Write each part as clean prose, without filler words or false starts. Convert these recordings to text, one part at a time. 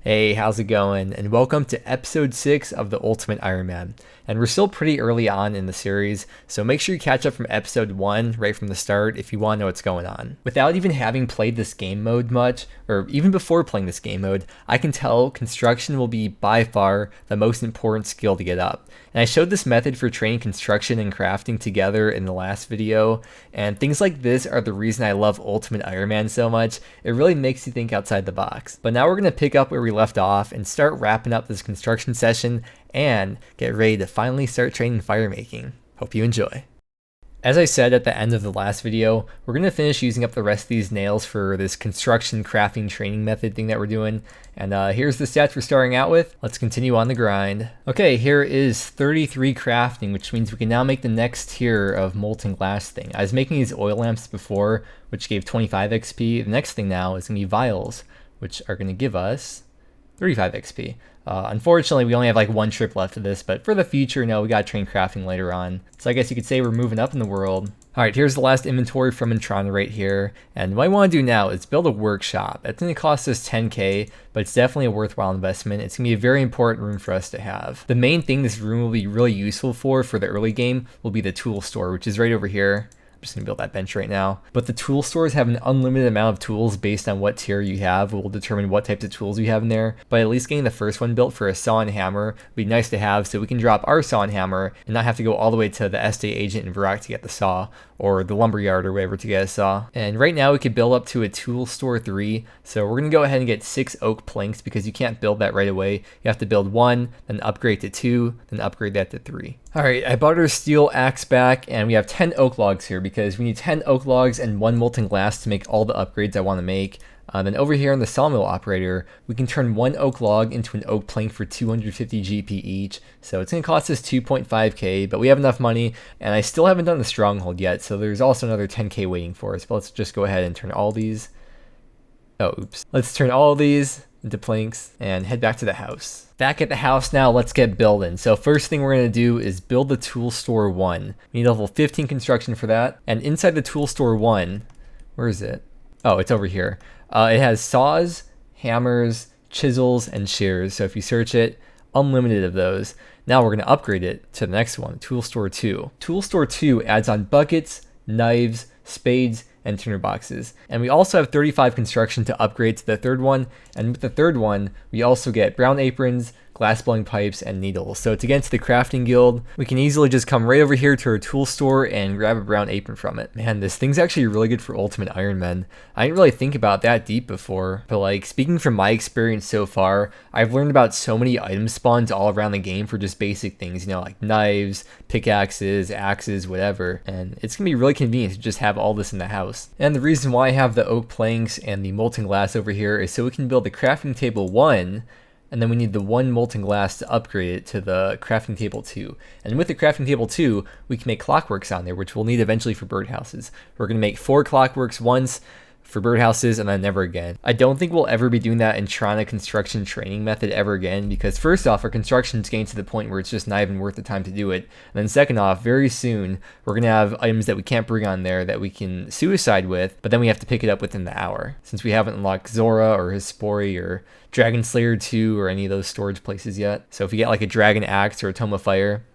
Hey, how's it going? And welcome to episode 6 of the Ultimate Ironman. And we're still pretty early on in the series, so make sure you catch up from episode 1 right from the start if you want to know what's going on. Without even having played this game mode much, or even before playing this game mode, I can tell construction will be by far the most important skill to get up. And I showed this method for training construction and crafting together in the last video, and things like this are the reason I love Ultimate Ironman so much. It really makes you think outside the box. But now we're going to pick up where we left off and start wrapping up this construction session and get ready to finally start training fire making. Hope you enjoy. As I said at the end of the last video, we're going to finish using up the rest of these nails for this construction crafting training method thing that we're doing. And here's the stats we're starting out with. Let's continue on the grind. Okay, here is 33 crafting, which means we can now make the next tier of molten glass thing. I was making these oil lamps before, which gave 25 XP. The next thing now is going to be vials, which are going to give us 35 XP. Unfortunately, we only have like one trip left of this, but for the future, no, we got to train crafting later on. So I guess you could say we're moving up in the world. All right, here's the last inventory from Intrana right here. And what I want to do now is build a workshop. It's going to cost us 10K, but it's definitely a worthwhile investment. It's going to be a very important room for us to have. The main thing this room will be really useful for the early game will be the tool store, which is right over here. I'm just going to build that bench right now. But the tool stores have an unlimited amount of tools based on what tier you have. Will determine what types of tools you have in there. But at least getting the first one built for a saw and hammer would be nice to have, so we can drop our saw and hammer and not have to go all the way to the estate agent in Verac to get the saw, or the lumberyard or whatever to get a saw. And right now we could build up to a tool store 3. So we're going to go ahead and get 6 oak planks because you can't build that right away. You have to build 1, then upgrade to 2, then upgrade that to 3. All right, I bought our steel axe back, and we have 10 oak logs here because we need 10 oak logs and 1 molten glass to make all the upgrades I want to make. Then over here in the sawmill operator, we can turn 1 oak log into an oak plank for 250 GP each. So it's going to cost us 2.5K, but we have enough money, and I still haven't done the stronghold yet, so there's also another 10K waiting for us. But let's just go ahead and turn all these. Oh, oops. Let's turn all these into planks and head back to the house. Back at the house now, let's get building. So first thing we're going to do is build the tool store 1. We need level 15 construction for that. And inside the tool store 1, where is it? Oh, it's over here. It has saws, hammers, chisels, and shears. So if you search it, unlimited of those. Now we're going to upgrade it to the next one, Tool Store 2. Tool Store 2 adds on buckets, knives, spades, and tinder boxes. And we also have 35 construction to upgrade to the third one. And with the third one, we also get brown aprons, glass blowing pipes, and needles. So to get into the crafting guild, we can easily just come right over here to our tool store and grab a brown apron from it. Man, this thing's actually really good for Ultimate Ironman. I didn't really think about that deep before, but like speaking from my experience so far, I've learned about so many item spawns all around the game for just basic things, you know, like knives, pickaxes, axes, whatever. And it's gonna be really convenient to just have all this in the house. And the reason why I have the oak planks and the molten glass over here is so we can build the crafting table 1, and then we need the 1 molten glass to upgrade it to the crafting table 2. And with the crafting table 2, we can make clockworks on there, which we'll need eventually for birdhouses. We're going to make 4 clockworks once for birdhouses and then never again. I don't think we'll ever be doing that Intrana construction training method ever again, because first off, our construction's getting to the point where it's just not even worth the time to do it. And then second off, very soon, we're going to have items that we can't bring on there that we can suicide with, but then we have to pick it up within the hour, since we haven't unlocked Zora or Hispori or Dragon Slayer 2 or any of those storage places yet. So if we get like a Dragon Axe or a Tome of Fire,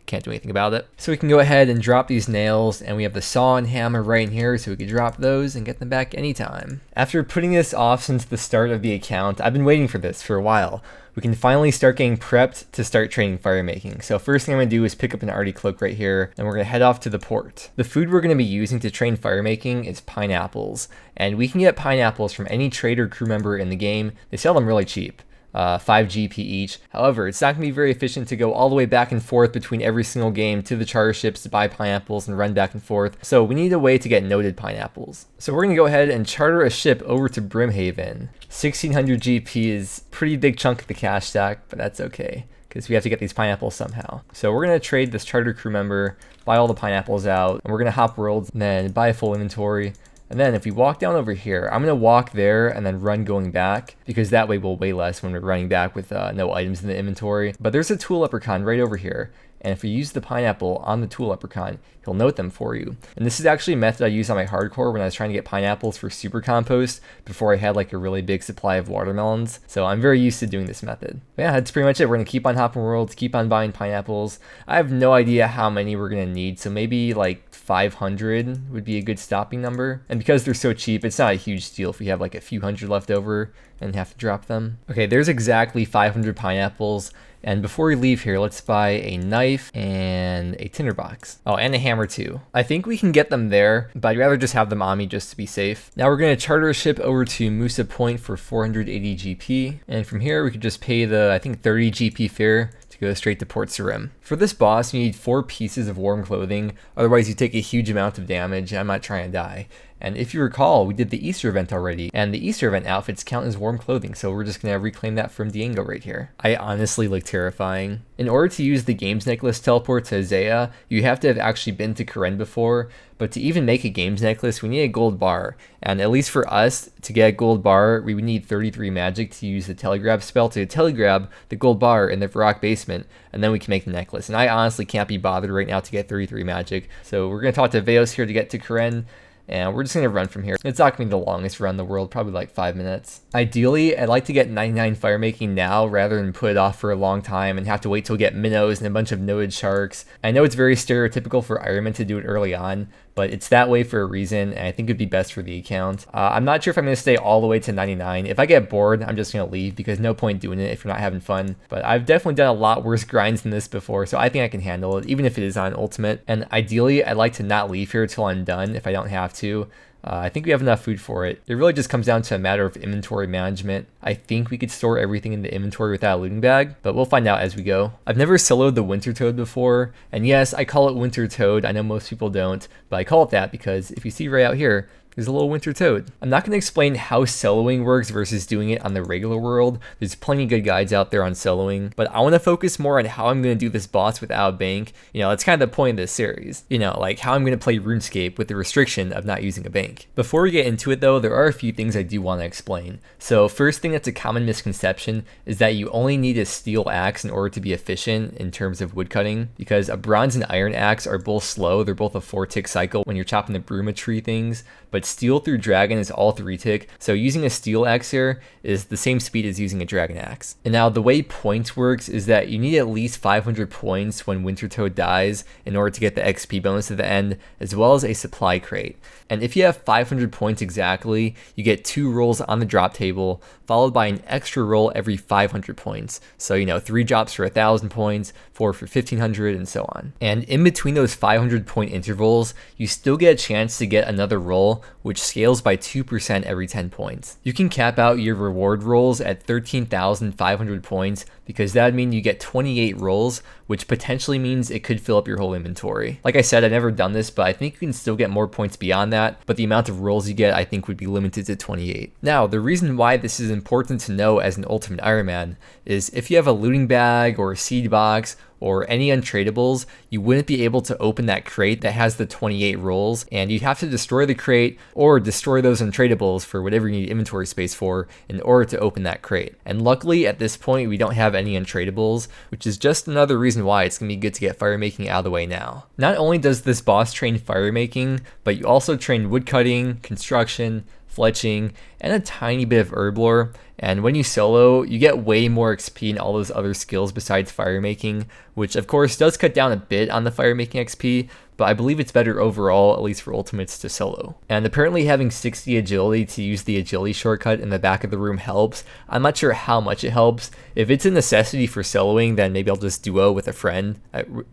can't do anything about it. So we can go ahead and drop these nails, and we have the saw and hammer right in here, so we can drop those and get them back anytime. After putting this off since the start of the account, I've been waiting for this for a while. We can finally start getting prepped to start training fire making. So first thing I'm going to do is pick up an arty cloak right here, and we're going to head off to the port. The food we're going to be using to train fire making is pineapples, and we can get pineapples from any trader crew member in the game. They sell them really cheap. 5 GP each. However, it's not going to be very efficient to go all the way back and forth between every single game to the charter ships to buy pineapples and run back and forth. So we need a way to get noted pineapples. So we're going to go ahead and charter a ship over to Brimhaven. 1600 GP is a pretty big chunk of the cash stack, but that's okay, because we have to get these pineapples somehow. So we're going to trade this charter crew member, buy all the pineapples out, and we're going to hop worlds and then buy a full inventory. And then if we walk down over here, I'm going to walk there and then run going back, because that way we'll weigh less when we're running back with no items in the inventory. But there's a tool leprechaun right over here, and if you use the pineapple on the tool leprechaun, he'll note them for you. And this is actually a method I used on my hardcore when I was trying to get pineapples for super compost before I had like a really big supply of watermelons. So I'm very used to doing this method. But yeah, that's pretty much it. We're gonna keep on hopping worlds, keep on buying pineapples. I have no idea how many we're gonna need, so maybe like 500 would be a good stopping number. And because they're so cheap, it's not a huge deal if we have like a few hundred left over and have to drop them. Okay, there's exactly 500 pineapples. And before we leave here, let's buy a knife and a tinderbox. Oh, and a hammer too. I think we can get them there, but I'd rather just have them on me just to be safe. Now we're gonna charter a ship over to Musa Point for 480 GP. And from here, we could just pay the, I think, 30 GP fare to go straight to Port Sarim. For this boss, you need 4 pieces of warm clothing, otherwise you take a huge amount of damage. I'm not trying to die. And if you recall, we did the Easter event already, and the Easter event outfits count as warm clothing, so we're just gonna reclaim that from Diego right here. I honestly look terrifying. In order to use the Games Necklace teleport to Azea, you have to have actually been to Karen before, but to even make a Games Necklace, we need a gold bar. And at least for us, to get a gold bar, we would need 33 magic to use the telegrab spell to telegrab the gold bar in the rock basement, and then we can make the necklace. And I honestly can't be bothered right now to get 33 magic, so we're gonna talk to Veos here to get to Karen. And we're just going to run from here. It's not going to be the longest run in the world, probably like 5 minutes. Ideally, I'd like to get 99 fire making now rather than put it off for a long time and have to wait till we get minnows and a bunch of noted sharks. I know it's very stereotypical for Ironman to do it early on, but it's that way for a reason, and I think it'd be best for the account. I'm not sure if I'm going to stay all the way to 99. If I get bored, I'm just going to leave because no point doing it if you're not having fun. But I've definitely done a lot worse grinds than this before, so I think I can handle it, even if it is on Ultimate. And ideally, I'd like to not leave here till I'm done if I don't have to. I think we have enough food for it. It really just comes down to a matter of inventory management. I think we could store everything in the inventory without a looting bag, but we'll find out as we go. I've never soloed the Winter Toad before, and yes, I call it Winter Toad. I know most people don't, but I call it that because if you see right out here, there's a little winter toad. I'm not going to explain how soloing works versus doing it on the regular world. There's plenty of good guides out there on soloing, but I want to focus more on how I'm going to do this boss without a bank. You know, that's kind of the point of this series. You know, like how I'm going to play Runescape with the restriction of not using a bank. Before we get into it though, there are a few things I do want to explain. So first thing that's a common misconception is that you only need a steel axe in order to be efficient in terms of woodcutting, because a bronze and iron axe are both slow. They're both a 4-tick cycle when you're chopping the bruma tree things, but steel through dragon is all 3-tick, so using a steel axe here is the same speed as using a dragon axe. And now the way points works is that you need at least 500 points when Winter Toad dies in order to get the XP bonus at the end, as well as a supply crate. And if you have 500 points exactly, you get 2 rolls on the drop table, followed by an extra roll every 500 points. So, you know, 3 drops for 1,000 points, 4 for 1,500, and so on. And in between those 500 point intervals, you still get a chance to get another roll, which scales by 2% every 10 points. You can cap out your reward rolls at 13,500 points, because that would mean you get 28 rolls, which potentially means it could fill up your whole inventory. Like I said, I've never done this, but I think you can still get more points beyond that, but the amount of rolls you get I think would be limited to 28. Now, the reason why this is important to know as an Ultimate Ironman is if you have a looting bag or a seed box or any untradables, you wouldn't be able to open that crate that has the 28 rolls, and you'd have to destroy the crate or destroy those untradables for whatever you need inventory space for in order to open that crate. And luckily at this point we don't have any untradables, which is just another reason why it's going to be good to get fire making out of the way now. Not only does this boss train fire making, but you also train woodcutting, construction, fletching, and a tiny bit of herb lore. And when you solo, you get way more XP in all those other skills besides fire making, which of course does cut down a bit on the fire making XP, but I believe it's better overall, at least for ultimates, to solo. And apparently having 60 agility to use the agility shortcut in the back of the room helps. I'm not sure how much it helps. If it's a necessity for soloing, then maybe I'll just duo with a friend.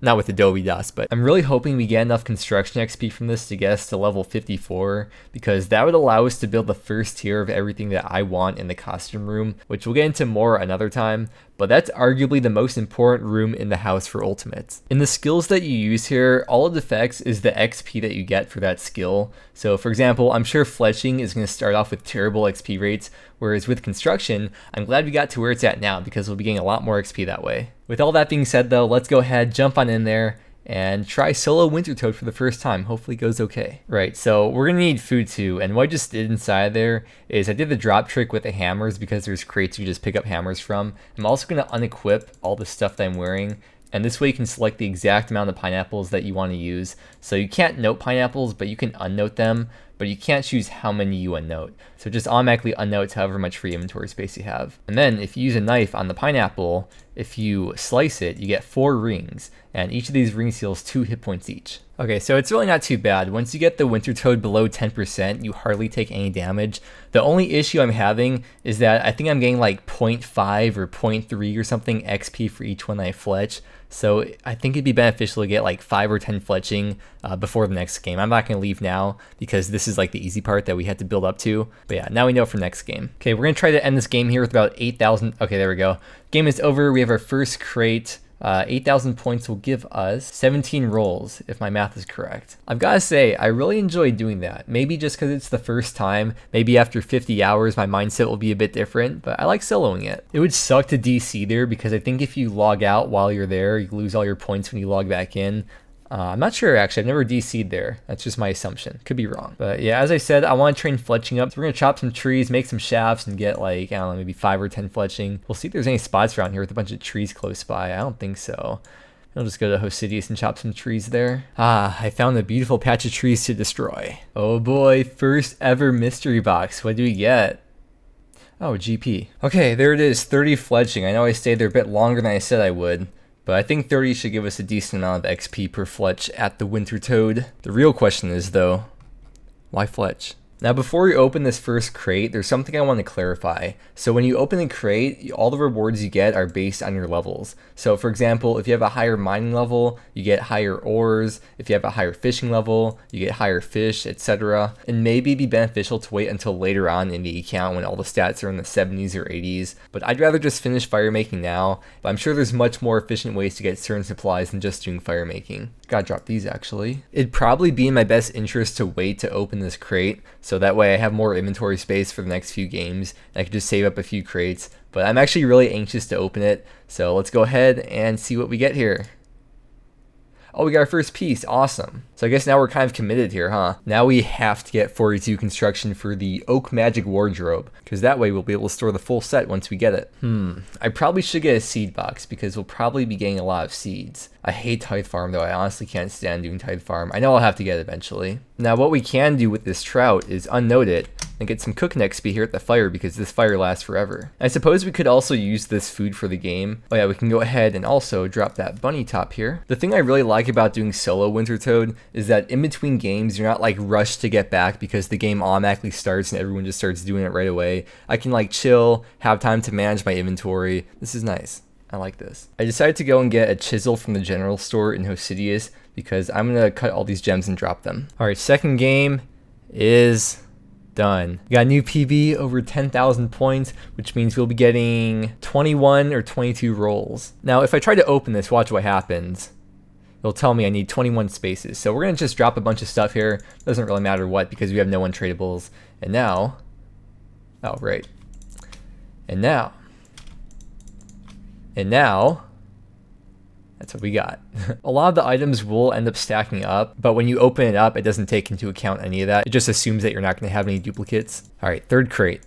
Not with Adobe DOS, but I'm really hoping we get enough construction XP from this to get us to level 54, because that would allow us to build the first tier of everything that I want in the costume room, which we'll get into more another time. But that's arguably the most important room in the house for ultimates. In the skills that you use here, all it affects is the XP that you get for that skill. So for example, I'm sure fletching is going to start off with terrible XP rates, whereas with construction, I'm glad we got to where it's at now because we'll be getting a lot more XP that way. With all that being said though, let's go ahead, jump on in there, and try solo Winter Toad for the first time. Hopefully it goes okay. Right, so we're gonna need food too, and what I just did inside there is I did the drop trick with the hammers because there's crates you just pick up hammers from. I'm also gonna unequip all the stuff that I'm wearing And this way you can select the exact amount of pineapples that you want to use. So you can't note pineapples, but you can unnote them, but you can't choose how many you unnote. So it just automatically unnotes however much free inventory space you have. And then if you use a knife on the pineapple, if you slice it, you get 4 rings, and each of these rings heals 2 hit points each. Okay, so it's really not too bad. Once you get the winter toad below 10%, you hardly take any damage. The only issue I'm having is that I think I'm getting like 0.5 or 0.3 or something XP for each one I fletch. So I think it'd be beneficial to get like 5 or 10 fletching before the next game. I'm not going to leave now because this is like the easy part that we had to build up to. But yeah, now we know for next game. Okay, we're going to try to end this game here with about 8,000. Okay, there we go. Game is over. We have our first crate. 8,000 points will give us 17 rolls, if my math is correct. I've got to say, I really enjoy doing that. Maybe just because it's the first time. Maybe after 50 hours, my mindset will be a bit different, but I like soloing it. It would suck to DC there because I think if you log out while you're there, you lose all your points when you log back in. I'm not sure, actually. I've never DC'd there. That's just my assumption. Could be wrong. But yeah, as I said, I want to train fletching up. So we're going to chop some trees, make some shafts, and get like, I don't know, maybe 5 or 10 fletching. We'll see if there's any spots around here with a bunch of trees close by. I don't think so. I'll just go to Hosidius and chop some trees there. Ah, I found a beautiful patch of trees to destroy. Oh boy, first ever mystery box. What do we get? Oh, GP. Okay, there it is, 30 fletching. I know I stayed there a bit longer than I said I would. But I think 30 should give us a decent amount of XP per fletch at the winter toad. The real question is though, why fletch? Now before we open this first crate, there's something I want to clarify. So when you open a crate, all the rewards you get are based on your levels. So for example, if you have a higher mining level, you get higher ores. If you have a higher fishing level, you get higher fish, etc. And maybe it'd be beneficial to wait until later on in the account when all the stats are in the 70s or 80s. But I'd rather just finish fire making now. But I'm sure there's much more efficient ways to get certain supplies than just doing fire making. Gotta drop these actually. It'd probably be in my best interest to wait to open this crate, so that way I have more inventory space for the next few games and I could just save up a few crates. But I'm actually really anxious to open it, so let's go ahead and see what we get here. Oh, we got our first piece. Awesome. So I guess now we're kind of committed here, huh? Now we have to get 42 construction for the Oak Magic Wardrobe, because that way we'll be able to store the full set once we get it. I probably should get a seed box because we'll probably be getting a lot of seeds. I hate Tithe Farm though. I honestly can't stand doing Tithe Farm. I know I'll have to get it eventually. Now what we can do with this trout is unnote it and get some cooking XP here at the fire because this fire lasts forever. I suppose we could also use this food for the game. Oh yeah, we can go ahead and also drop that bunny top here. The thing I really like about doing solo Winter Toad is that in between games, you're not like rushed to get back because the game automatically starts and everyone just starts doing it right away. I can like chill, have time to manage my inventory. This is nice. I like this. I decided to go and get a chisel from the general store in Hosidius because I'm going to cut all these gems and drop them. All right, second game is done. We got a new PB over 10,000 points, which means we'll be getting 21 or 22 rolls. Now, if I try to open this, watch what happens. It'll tell me I need 21 spaces. So we're going to just drop a bunch of stuff here. Doesn't really matter what because we have no untradables. And now, oh, right. And now, that's what we got. A lot of the items will end up stacking up, but when you open it up, it doesn't take into account any of that. It just assumes that you're not going to have any duplicates. All right, third crate.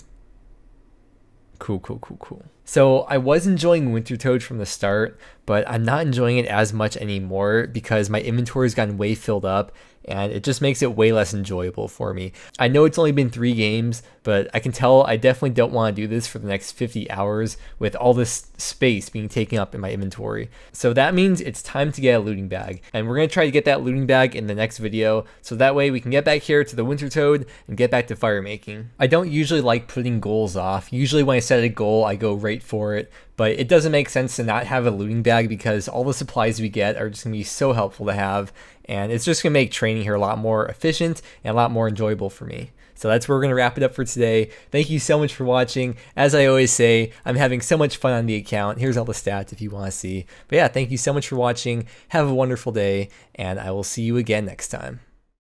Cool. So I was enjoying Winter Toad from the start, but I'm not enjoying it as much anymore because my inventory has gotten way filled up and it just makes it way less enjoyable for me. I know it's only been 3 games, but I can tell I definitely don't want to do this for the next 50 hours with all this space being taken up in my inventory. So that means it's time to get a looting bag, and we're going to try to get that looting bag in the next video, so that way we can get back here to the Winter Toad and get back to fire making. I don't usually like putting goals off. Usually when I set a goal, I go right for it, but it doesn't make sense to not have a looting bag because all the supplies we get are just going to be so helpful to have, and it's just going to make training here a lot more efficient and a lot more enjoyable for me. So that's where we're going to wrap it up for today. Thank you so much for watching. As I always say, I'm having so much fun on the account. Here's all the stats if you want to see. But yeah, thank you so much for watching. Have a wonderful day, and I will see you again next time.